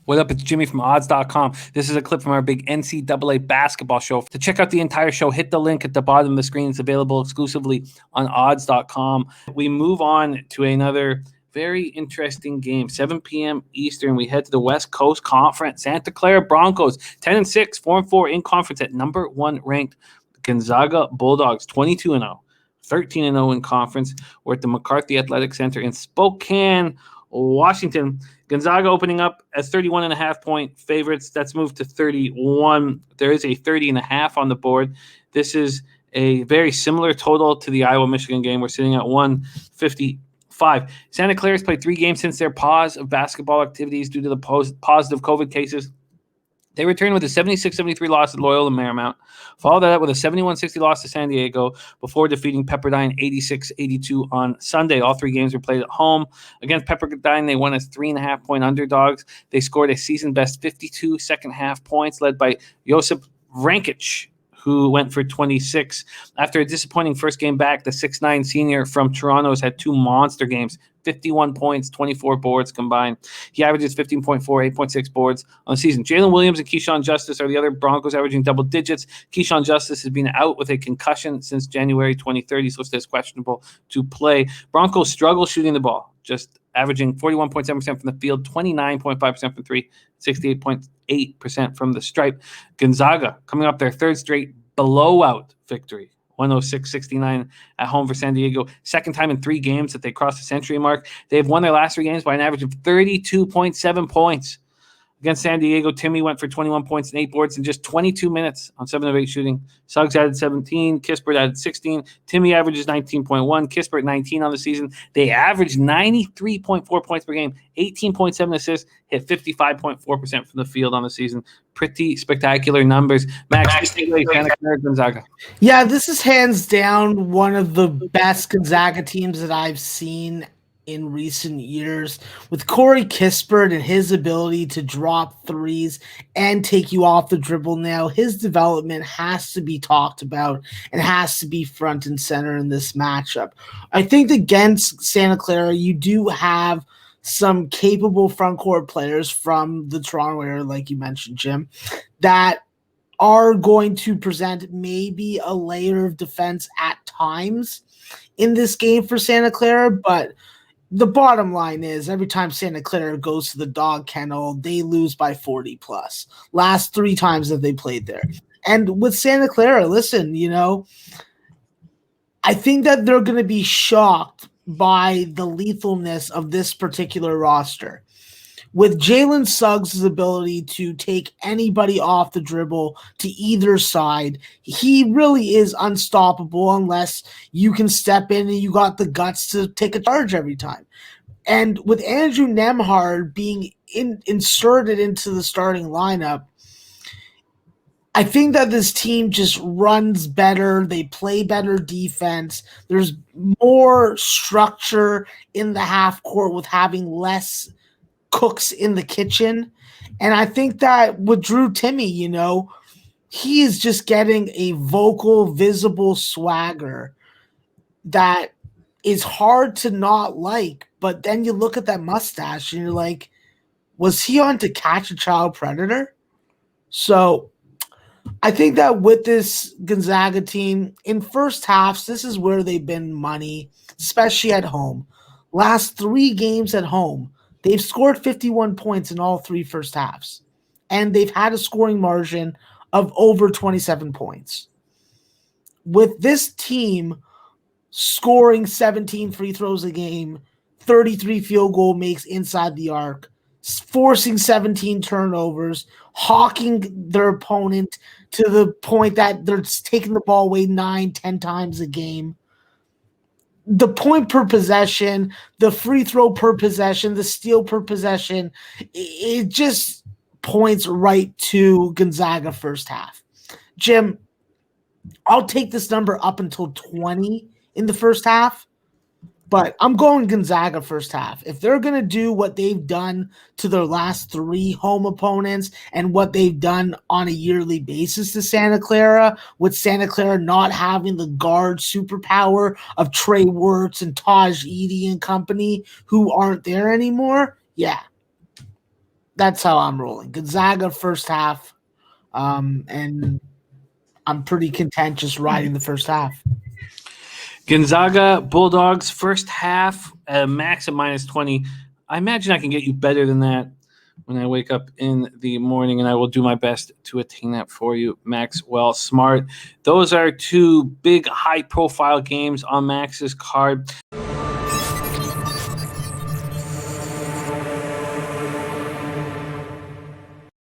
What up? It's Jimmy from odds.com. This is a clip from our big NCAA basketball show. To check out the entire show, hit the link at the bottom of the screen. It's available exclusively on odds.com. We move on to another very interesting game. 7 p.m. Eastern, we head to the West Coast Conference. Santa Clara Broncos, 10-6, 4-4 in conference at number 1 ranked Gonzaga Bulldogs, 22-0. 13-0 in conference. We're at the McCarthey Athletic Center in Spokane, Washington. Gonzaga opening up as 31.5-point favorites. That's moved to 31. There is a 30.5 on the board. This is a very similar total to the Iowa-Michigan game. We're sitting at 155. Santa Clara's played 3 games since their pause of basketball activities due to the positive COVID cases. They returned with a 76-73 loss at Loyola Marymount. Followed that up with a 71-60 loss to San Diego before defeating Pepperdine 86-82 on Sunday. All 3 games were played at home. Against Pepperdine, they won as 3.5-point underdogs. They scored a season-best 52 second-half points, led by Josip Vrankic, who went for 26. After a disappointing first game back, the 6'9 senior from Toronto has had 2 monster games, 51 points, 24 boards combined. He averages 15.4, 8.6 boards on the season. Jalen Williams and Keyshawn Justice are the other Broncos averaging double digits. Keyshawn Justice has been out with a concussion since January 23rd. He's listed as questionable to play. Broncos struggle shooting the ball, just averaging 41.7% from the field, 29.5% from 3, 68.8% from the stripe. Gonzaga coming up their 3rd straight blowout victory, 106-69 at home for San Diego. Second time in 3 games that they crossed the century mark. They've won their last 3 games by an average of 32.7 points. Against San Diego, Timmy went for 21 points and 8 boards in just 22 minutes on 7 of 8 shooting. Suggs added 17. Kispert added 16. Timmy averages 19.1. Kispert 19 on the season. They averaged 93.4 points per game, 18.7 assists, hit 55.4% from the field on the season. Pretty spectacular numbers. Max, Santa Clara Gonzaga. Yeah, this is hands down one of the best Gonzaga teams that I've seen in recent years. With Corey Kispert and his ability to drop threes and take you off the dribble now, his development has to be talked about and has to be front and center in this matchup. I think against Santa Clara, you do have some capable front court players from the Toronto area, like you mentioned, Jim, that are going to present maybe a layer of defense at times in this game for Santa Clara, but the bottom line is every time Santa Clara goes to the dog kennel, they lose by 40 plus. Last 3 times that they played there. And with Santa Clara, listen, I think that they're going to be shocked by the lethalness of this particular roster. With Jalen Suggs' ability to take anybody off the dribble to either side, he really is unstoppable unless you can step in and you got the guts to take a charge every time. And with Andrew Nembhard being inserted into the starting lineup, I think that this team just runs better. They play better defense. There's more structure in the half court with having less cooks in the kitchen. And I think that with Drew Timme, he is just getting a vocal, visible swagger that is hard to not like. But then you look at that mustache and you're like, was he on To Catch a Child Predator? So I think that with this Gonzaga team, in first halves, this is where they've been money, especially at home. Last 3 games at home, they've scored 51 points in all 3 first halves, and they've had a scoring margin of over 27 points. With this team scoring 17 free throws a game, 33 field goal makes inside the arc, forcing 17 turnovers, hawking their opponent to the point that they're taking the ball away 9-10 times a game. The point per possession, the free throw per possession, the steal per possession, it just points right to Gonzaga first half. Jim, I'll take this number up until 20 in the first half, but I'm going Gonzaga first half. If they're going to do what they've done to their last 3 home opponents and what they've done on a yearly basis to Santa Clara, with Santa Clara not having the guard superpower of Trey Wirtz and Taj Edey and company who aren't there anymore, yeah. That's how I'm rolling. Gonzaga first half, and I'm pretty content just riding the first half. Gonzaga Bulldogs first half, max at -20. I imagine I can get you better than that when I wake up in the morning, and I will do my best to attain that for you, Maxwell Smart. Those are two big high-profile games on Max's card.